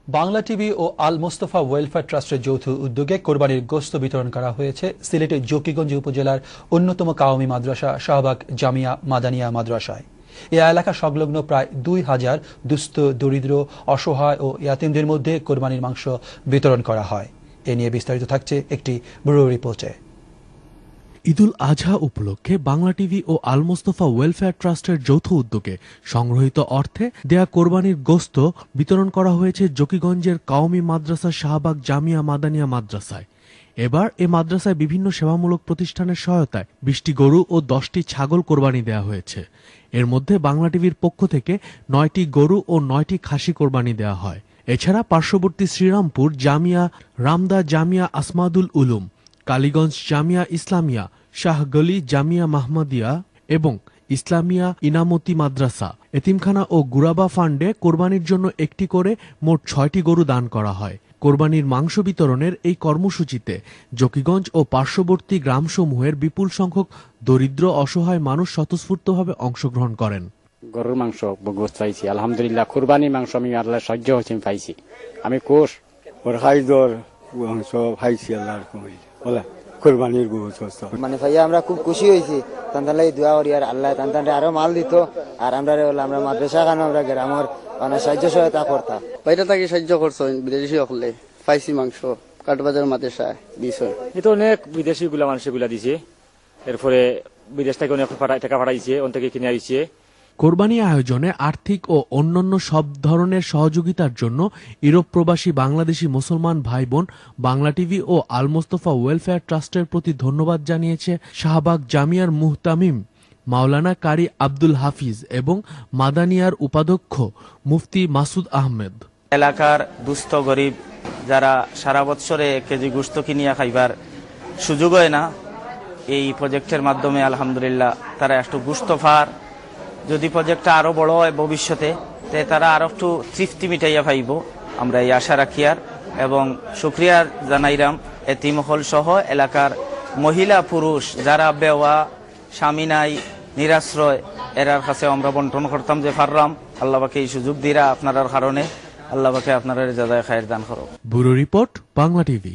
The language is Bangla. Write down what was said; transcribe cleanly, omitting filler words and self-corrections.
বাংলা টিভি ও আল মোস্তফা ওয়েলফেয়ার ট্রাস্টের যৌথ উদ্যোগে কোরবানির গোশত বিতরণ করা হয়েছে সিলেটের জকিগঞ্জ উপজেলার অন্যতম কাওমি মাদ্রাসা শাহবাগ জামিয়া মাদানিয়া মাদ্রাসায়। এই এলাকা সংলগ্ন প্রায় ২,০০০ দুস্থ, দরিদ্র, অসহায় ও ইয়াতিমদের মধ্যে কোরবানির মাংস বিতরণ করা হয়। এ নিয়ে বিস্তারিত থাকছে একটি ব্যুরো রিপোর্টে। ঈদুল আজহা উপলক্ষে বাংলা টিভি ও আল মোস্তফা ওয়েলফেয়ার ট্রাস্টের যৌথ উদ্যোগে সংগ্রহিত অর্থে দেয়া কোরবানির গোশত বিতরণ করা হয়েছে জকিগঞ্জের কাওমি মাদ্রাসা শাহবাগ জামিয়া মাদানিয়া মাদ্রাসায়। এবার এ মাদ্রাসায় বিভিন্ন সেবামূলক প্রতিষ্ঠানের সহায়তায় ২০টি গরু ও ১০টি ছাগল কোরবানি দেয়া হয়েছে। এর মধ্যে বাংলা টিভির পক্ষ থেকে ৯টি গরু ও ৯টি খাসি কোরবানি দেয়া হয়। এছাড়া পার্শ্ববর্তী শ্রীরামপুর জামিয়া, রামদা জামিয়া আসমাদুল উলুম, কালীগঞ্জ জামিয়া ইসলামিয়া, শাহগলি জামিয়া মাহমদিয়া এবং ইসলামিয়া ইনামতি মাদ্রাসা, এতিমখানা ও গুরাবা ফান্ডে কোরবানির জন্য একটি করে মোট ৬টি গরু দান করা হয়। কোরবানির মাংস বিতরণের এই কর্মসূচিতে জকিগঞ্জ ও পার্শ্ববর্তী গ্রামসমূহের বিপুল সংখ্যক দরিদ্র, অসহায় মানুষ স্বতঃস্ফূর্তভাবে অংশগ্রহণ করেন। গরুর মাংস গোশত পাইছি, আলহামদুলিল্লাহ। কোরবানির মাংস আমি আল্লাহ সহ্য হচ্ছে পাইছি। আমি কোষ মাংস পাইছি আল্লাহর বলে কোরবানির গোশত মানে ভাইয়া আমরা খুব খুশি হয়েছি। তান্তালাই দোয়া করি আর আল্লাহ তান্তানে আরো মাল দিত আর আমরা মাদ্রাসা খান আমরা গ্রামের মানে সাহায্য সহায়তা করতাম। বাইরে থেকে সাহায্য করছো বিদেশি হলে পাইছি মাংস কাঠবাজার মাদ্রাসায় দিছ। এটা অনেক বিদেশি গুলা মানুষ গুলা দিছে, এরপরে বিদেশ থেকে অনেক টাকা পাঠাইছে, অন থেকে কিনে আইছে। কোরবানি আয়োজনে আর্থিক ও অন্যান্য সব ধরনের সহযোগিতার জন্য ইউরোপ প্রবাসী বাংলাদেশি মুসলমান ভাই বোন বাংলা টিভি ও আল মোস্তফা ওয়েলফেয়ার ট্রাস্টের প্রতি ধন্যবাদ জানিয়েছে শাহবাগ জামিয়ার মুহতামিম মাওলানা কারি আব্দুল হাফিজ এবং মাদানিয়ার উপাধ্যক্ষ মুফতি মাসুদ আহমেদ। এলাকার দুস্থ গরিব যারা সারা বৎসরে 1 কেজি গোশত কিনিয়া খাইবার সুযোগ হয় না, এই প্রজেক্টের মাধ্যমে আলহামদুলিল্লাহ তারা একটু গোশত ফার, যদি প্রজেক্টটা আরো বড় হয় ভবিষ্যতে তে তারা আরো একটু তৃপ্তি মিটাইয়া পাইব, আমরা এই আশা রাখি। আর এবং শুকরিয়া জানাইরাম এতিমহল সহ এলাকার মহিলা পুরুষ যারা বেওয়া, স্বামী নাই, নিরাশ্রয়, এরার কাছে আমরা বন্টন করতাম যে পারলাম। আল্লাহকে এই সুযোগ দিরা আপনার কারণে, আল্লাহকে আপনারা জাযায়ে খায়ের দান করো। Bureau report, Bangla TV.